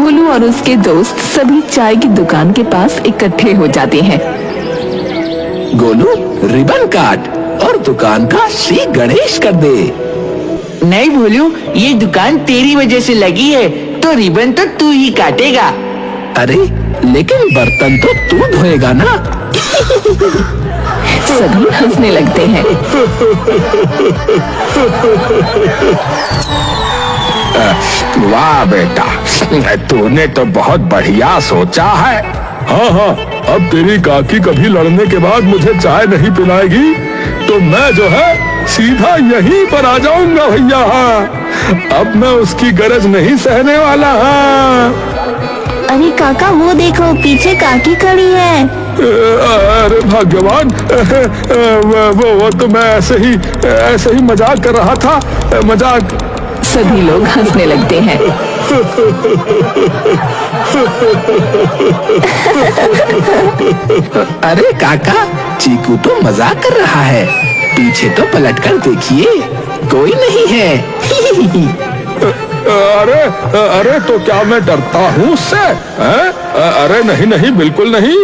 भोलू और उसके दोस्त सभी चाय की दुकान के पास इकट्ठे हो जाते हैं। गोलू, रिबन काट और दुकान का श्री गणेश कर दे। नहीं भोलू, ये दुकान तेरी वजह से लगी है, तो रिबन तो तू ही काटेगा। अरे लेकिन बर्तन तो तू धोएगा ना। सभी हंसने लगते हैं। वाह बेटा, तूने तो बहुत बढ़िया सोचा है। हाँ हाँ, अब तेरी काकी कभी लड़ने के बाद मुझे चाय नहीं पिलाएगी तो मैं जो है सीधा यहीं पर आ जाऊंगा भैया। हाँ, अब मैं उसकी गरज नहीं सहने वाला। हाँ। अरे काका, वो देखो पीछे काकी खड़ी है। अरे भगवान, वो तो मैं ऐसे ही मजाक कर रहा था, मजाक। सभी लोग हंसने लगते हैं। अरे काका, चीकू तो मजाक कर रहा है, पीछे तो पलट कर देखिए, कोई नहीं है। अरे तो क्या मैं डरता हूँ उससे? अरे नहीं नहीं, बिल्कुल नहीं।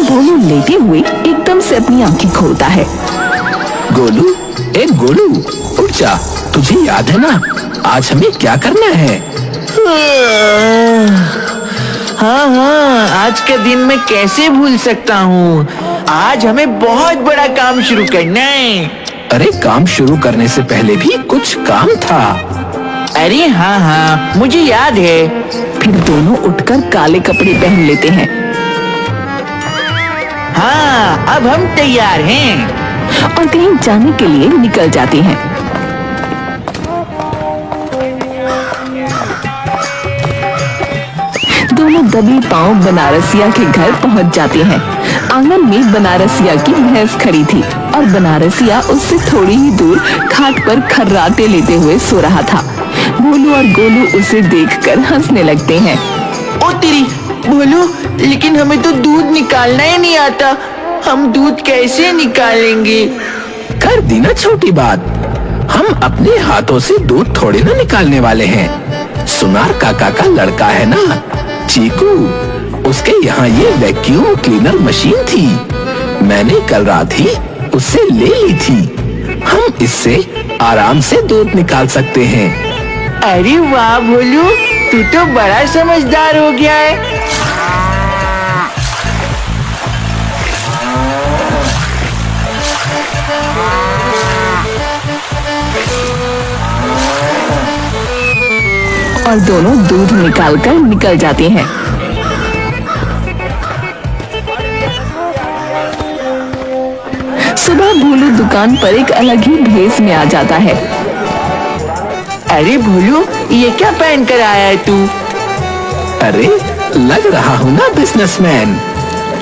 भोलू लेटे हुए एकदम से अपनी आंखें खोलता है। गोलू, ए गोलू, उठ जा। तुझे याद है ना आज हमें क्या करना है? हाँ हाँ, आज का दिन मैं कैसे भूल सकता हूँ। आज हमें बहुत बड़ा काम शुरू करना है। अरे काम शुरू करने से पहले भी कुछ काम था। अरे हाँ हाँ, मुझे याद है। फिर दोनों उठकर काले कपड़े पहन लेते हैं। हाँ, अब हम तैयार हैं और कहीं जाने के लिए निकल जाते हैं। दोनों दबे पांव बनारसिया के घर पहुंच जाते हैं। आंगन में बनारसिया की भैंस खड़ी थी और बनारसिया उससे थोड़ी ही दूर खाट पर खर्राटे लेते हुए सो रहा था। भोलू और गोलू उसे देखकर हंसने लगते हैं। ओ तेरी भोलू, लेकिन हमें तो दूध निकालना ही नहीं आता। हम दूध कैसे निकालेंगे? कर दी ना छोटी बात, हम अपने हाथों से दूध थोड़ी ना निकालने वाले हैं। सुनार काका का लड़का है ना चीकू, उसके यहाँ ये वैक्यूम क्लीनर मशीन थी। मैंने कल रात ही उससे ले ली थी। हम इससे आराम से दूध निकाल सकते हैं। अरे वाह भोलू, तू तो बड़ा समझदार हो गया है। और दोनों दूध निकालकर निकल जाते हैं। सुबह भोलू दुकान पर एक अलग ही भेष में आ जाता है। अरे भोलू, ये क्या पहन कर आया है तू? अरे लग रहा हूँ ना बिजनेसमैन।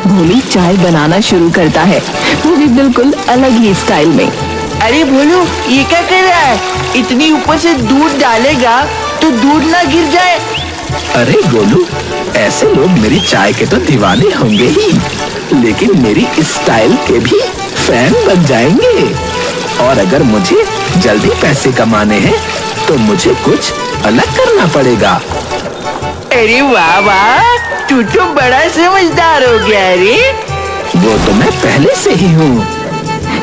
भोलू चाय बनाना शुरू करता है, वो भी बिल्कुल अलग ही स्टाइल में। अरे भोलू, ये क्या कर रहा है? इतनी ऊपर से दूध डालेगा तो दूध ना गिर जाए। अरे गोलू, ऐसे लोग मेरी चाय के तो दीवाने होंगे ही, लेकिन मेरी स्टाइल के भी फैन बन जाएंगे। और अगर मुझे जल्दी पैसे कमाने हैं तो मुझे कुछ अलग करना पड़ेगा। अरे वाह वाह, तू तो बड़ा समझदार हो गया रे। वो तो मैं पहले से ही हूँ।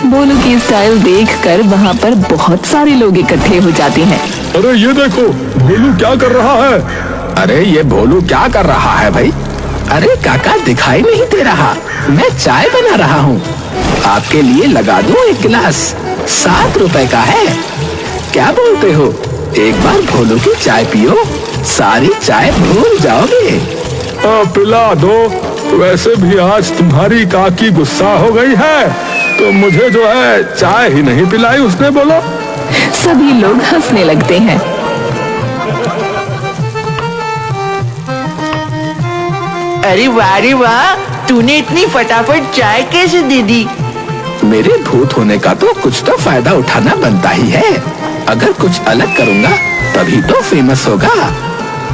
भोलू की स्टाइल देखकर वहाँ पर बहुत सारे लोग इकट्ठे हो जाते हैं। अरे ये देखो, भोलू क्या कर रहा है? अरे ये भोलू क्या कर रहा है भाई? अरे काका, दिखाई नहीं दे रहा, मैं चाय बना रहा हूँ। आपके लिए लगा दूं एक गिलास, 7 रुपए का है। क्या बोलते हो? एक बार भोलू की चाय पियो, सारी चाय भूल जाओगे। पिला दो। वैसे भी आज तुम्हारी काकी गुस्सा हो गई है, तो मुझे जो है चाय ही नहीं पिलाई उसने, बोलो। सभी लोग हंसने लगते हैं। अरे वाह रे वाह, तूने इतनी फटाफट चाय कैसे दे दी? मेरे भूत होने का तो कुछ तो फायदा उठाना बनता ही है। अगर कुछ अलग करूँगा तभी तो फेमस होगा।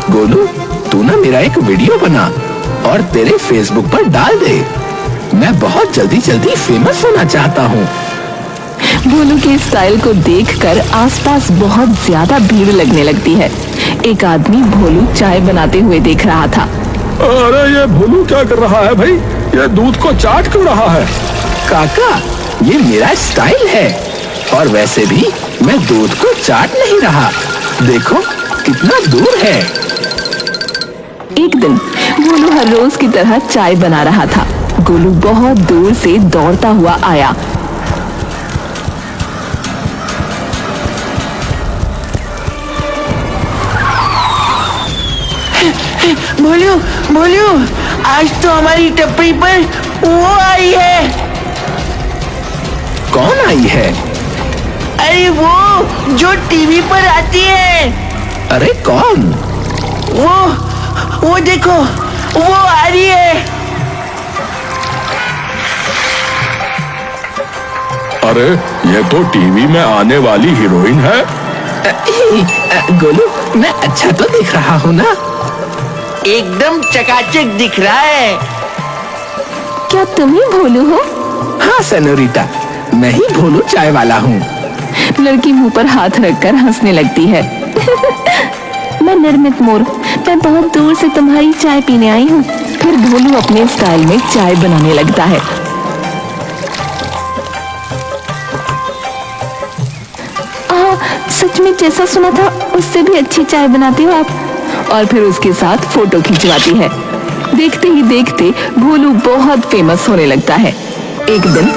गोलू, तू ना मेरा एक वीडियो बना और तेरे फेसबुक पर डाल दे। मैं बहुत जल्दी जल्दी फेमस होना चाहता हूँ। भोलू के स्टाइल को देखकर आसपास बहुत ज्यादा भीड़ लगने लगती है। एक आदमी भोलू चाय बनाते हुए देख रहा था। अरे ये भोलू क्या कर रहा है भाई? ये दूध को चाट क्यों रहा है? काका, ये मेरा स्टाइल है और वैसे भी मैं दूध को चाट नहीं रहा। देखो कितना दूर है। एक दिन गोलू हर रोज की तरह चाय बना रहा था। गोलू बहुत दूर से दौड़ता हुआ आया। भोलू, भोलू, आज तो हमारी टपरी पर वो आई है। कौन आई है? अरे वो जो टीवी पर आती है। अरे कौन? वो देखो, वो आ रही है। अरे ये तो टीवी में आने वाली हीरोइन है। गोलू, मैं अच्छा तो दिख रहा हूँ ना? एकदम चकाचक दिख रहा है। क्या तुम ही भोलू हो? हाँ सेनोरिटा, मैं ही भोलू चाय वाला हूँ। लड़की मुंह पर हाथ रखकर हंसने लगती है। मैं निर्मित मोर, मैं बहुत दूर से तुम्हारी चाय पीने आई हूँ। फिर भोलू अपने स्टाइल में चाय बनाने लगता है। सच में जैसा सुना था उससे भी अच्छी चाय बनाते हो आप। और फिर उसके साथ फोटो खिंचवाती है। देखते ही देखते भोलू बहुत फेमस होने लगता है। एक दिन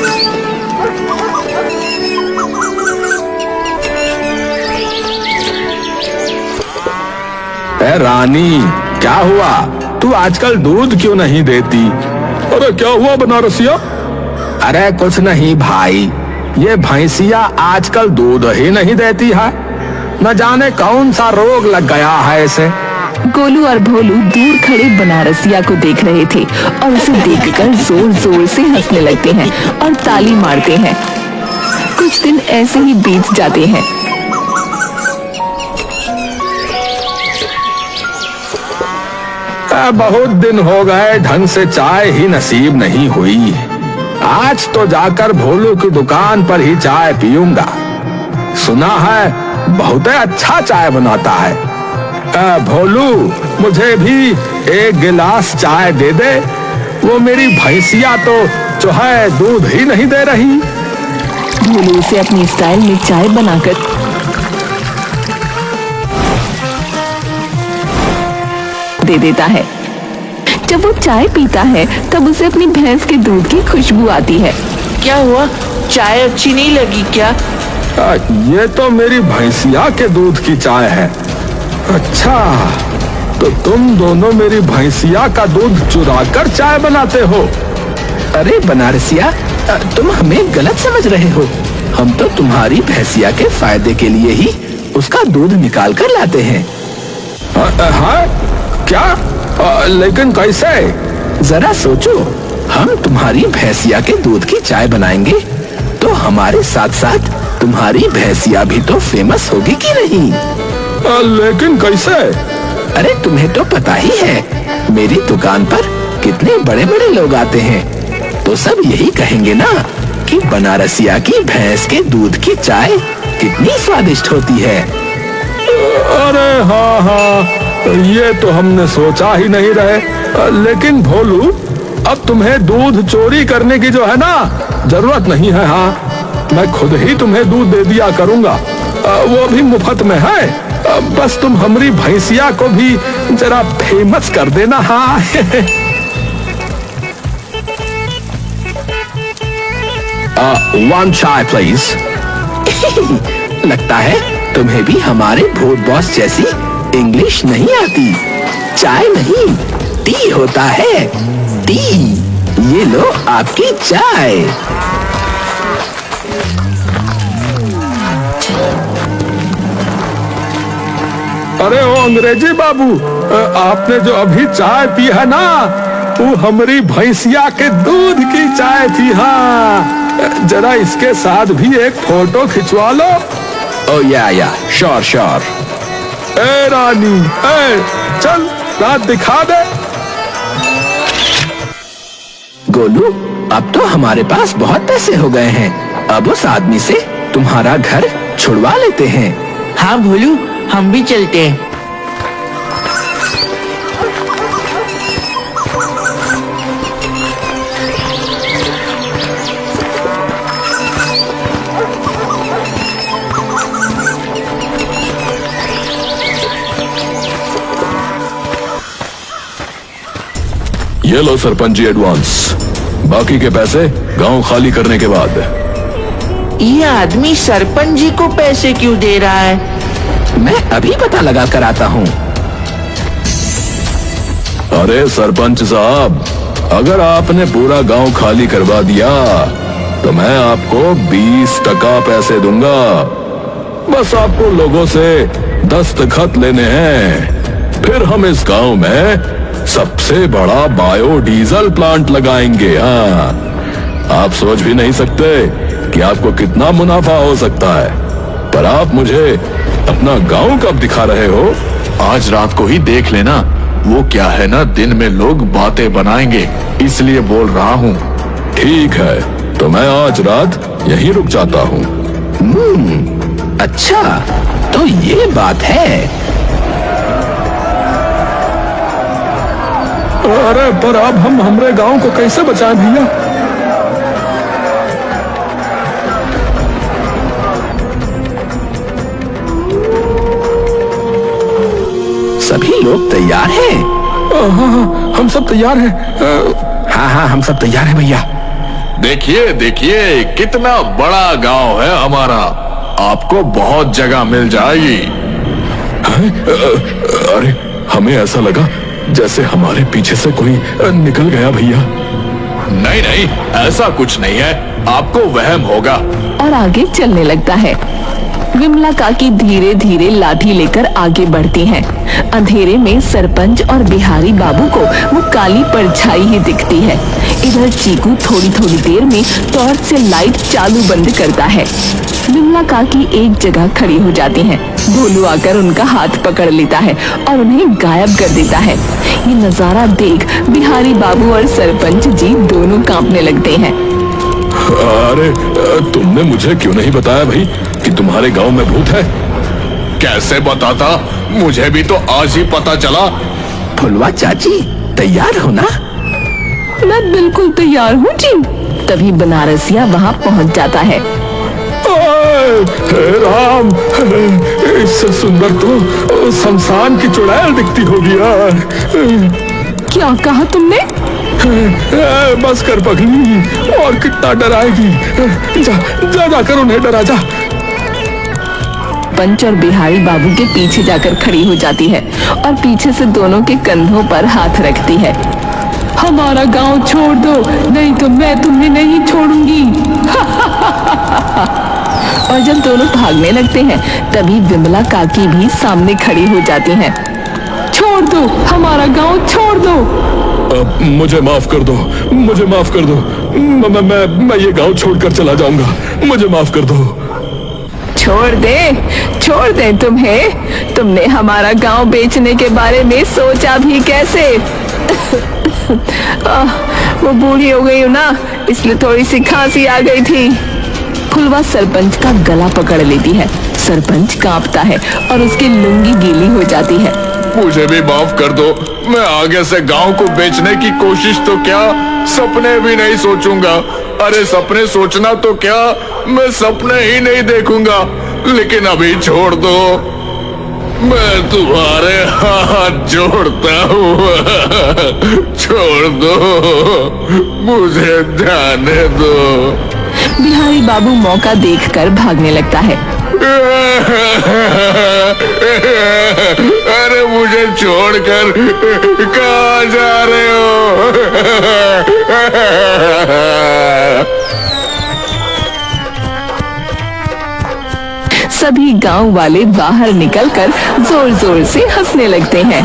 ए रानी, क्या हुआ? तू आजकल दूध क्यों नहीं देती? अरे क्या हुआ बनारसिया? अरे कुछ नहीं भाई, ये भैंसिया आजकल दूध ही नहीं देती है। न जाने कौन सा रोग लग गया है इसे। गोलू और भोलू दूर खड़े बनारसिया को देख रहे थे और उसे देखकर जोर जोर से हंसने लगते हैं और ताली मारते हैं। कुछ दिन ऐसे ही बीत जाते हैं। बहुत दिन हो गए ढंग से चाय ही नसीब नहीं हुई। आज तो जाकर भोलू की दुकान पर ही चाय पीऊंगा। सुना है बहुत अच्छा चाय बनाता है। भोलू, मुझे भी एक गिलास चाय दे दे। वो मेरी भैंसिया तो जो है दूध ही नहीं दे रही। भोलू उसे अपनी स्टाइल में चाय बनाकर दे देता है। जब वो चाय पीता है तब उसे अपनी भैंस के दूध की खुशबू आती है। क्या हुआ? चाय अच्छी नहीं लगी क्या? ये तो मेरी भैंसिया के दूध की चाय है। अच्छा, तो तुम दोनों मेरी भैंसिया का दूध चुराकर चाय बनाते हो? अरे बनारसिया, तुम हमें गलत समझ रहे हो। हम तो तुम्हारी भैंसिया के फायदे के लिए ही उसका दूध निकाल कर लाते हैं। हाँ? क्या? लेकिन कैसे? जरा सोचो, हम तुम्हारी भैंसिया के दूध की चाय बनाएंगे तो हमारे साथ साथ तुम्हारी भैंसिया भी तो फेमस होगी कि नहीं? लेकिन कैसे? अरे तुम्हें तो पता ही है मेरी दुकान पर कितने बड़े बड़े लोग आते हैं, तो सब यही कहेंगे ना कि बनारसिया की भैंस के दूध की चाय कितनी स्वादिष्ट होती है। अरे हाँ हाँ, ये तो हमने सोचा ही नहीं रहे। लेकिन भोलू, अब तुम्हें दूध चोरी करने की जो है ना जरूरत नहीं है। हाँ, मैं खुद ही तुम्हें दूध दे दिया करूंगा, वो भी मुफ्त में है। बस तुम हमारी भैंसिया को भी जरा फेमस कर देना। हाँ वन चाय प्लीज। लगता है तुम्हें भी हमारे भूत बॉस जैसी इंग्लिश नहीं आती। चाय नहीं, टी होता है, टी। ये लो आपकी चाय। अरे ओ अंग्रेजी बाबू, आपने जो अभी चाय पी है ना, वो हमारी भैंसिया के दूध की चाय थी। हाँ, जरा इसके साथ भी एक फोटो खिंचवा लो। ओ या श्योर श्योर। ए रानी, चल रात दिखा दे। गोलू, अब तो हमारे पास बहुत पैसे हो गए हैं। अब उस आदमी से तुम्हारा घर छुड़वा लेते हैं। हाँ भोलू, हम भी चलते हैं। ये लो सरपंच जी एडवांस, बाकी के पैसे गांव खाली करने के बाद। ये आदमी सरपंच जी को पैसे क्यों दे रहा है? मैं अभी पता लगा कर आता हूँ। अरे सरपंच साहब, अगर आपने पूरा गांव खाली करवा दिया तो मैं आपको 20% पैसे दूंगा। बस आपको लोगों से दस्तखत लेने हैं, फिर हम इस गांव में सबसे बड़ा बायोडीजल प्लांट लगाएंगे। हाँ, आप सोच भी नहीं सकते कि आपको कितना मुनाफा हो सकता है। पर आप मुझे अपना गांव कब दिखा रहे हो? आज रात को ही देख लेना। वो क्या है ना, दिन में लोग बातें बनाएंगे, इसलिए बोल रहा हूँ। ठीक है, तो मैं आज रात यहीं रुक जाता हूँ। अच्छा, तो ये बात है। अरे पर अब हम हमारे गांव को कैसे बचाएं भैया? सभी लोग तैयार हैं? हाँ, हम सब तैयार हैं। हाँ, हम सब तैयार हैं भैया। देखिए देखिए, कितना बड़ा गांव है हमारा। आपको बहुत जगह मिल जाएगी। अरे हमें ऐसा लगा जैसे हमारे पीछे से कोई निकल गया भैया। नहीं नहीं, ऐसा कुछ नहीं है, आपको वहम होगा। और आगे चलने लगता है। विमला काकी धीरे धीरे लाठी लेकर आगे बढ़ती हैं। अंधेरे में सरपंच और बिहारी बाबू को वो काली परछाई ही दिखती है। इधर चीकू थोड़ी थोड़ी देर में टॉर्च से लाइट चालू बंद करता है। विमला काकी एक जगह खड़ी हो जाती हैं। भोलू आकर उनका हाथ पकड़ लेता है और उन्हें गायब कर देता है। ये नजारा देख बिहारी बाबू और सरपंच जी दोनों कांपने लगते हैं। अरे तुमने मुझे क्यों नहीं बताया भाई कि तुम्हारे गांव में भूत है? कैसे बताता, मुझे भी तो आज ही पता चला। फुलवा चाची, तैयार हो ना? मैं बिल्कुल तैयार हूँ जी। तभी बनारसिया वहाँ पहुँच जाता है। हे राम, इससे सुंदर तो शमशान की चुड़ैल दिखती होगी यार। क्या कहा तुमने? बस कर पगली, और कितना डराएगी। जाकर उन्हें डरा जा। पंच और बिहारी बाबू के पीछे जाकर खड़ी हो जाती है और पीछे से दोनों के कंधों पर हाथ रखती है। हमारा गांव छोड़ दो, नहीं तो मैं तुम्हें नहीं छोड़ूंगी। और जब दोनों भागने लगते हैं तभी विमला काकी भी सामने खड़ी हो जाती हैं। छोड़ दो, हमारा गांव छोड़ दो। मुझे माफ कर दो, मुझे माफ कर दो। मैं ये गांव छोड़कर चला जाऊंगा, मुझे माफ कर दो। छोड़ दे तुम्हें। तुमने हमारा गांव बेचने के बारे में सोचा भी कैसे? वो बूढ़ी हो गई हूँ ना, इसलिए थोड़ी सी खांसी आ गई थी। फुलवा सरपंच का गला पकड़ लेती है। सरपंच कांपता है और उसकी लुंगी गीली हो जाती है। मुझे भी माफ कर दो। मैं आगे से गांव को बेचने की कोशिश तो क्या, सपने भी नहीं सोचूंगा। अरे सपने सोचना तो क्या, मैं सपने ही नहीं देखूंगा। लेकिन अभी छोड़ दो, मैं तुम्हारे हाथ जोड़ता हूँ। छोड़ दो, मुझे जाने दो। बिहारी बाबू मौका देखकर भागने लगता है। अरे मुझे छोड़कर कहाँ जा रहे हो? सभी गांव वाले बाहर निकलकर जोर जोर से हंसने लगते हैं।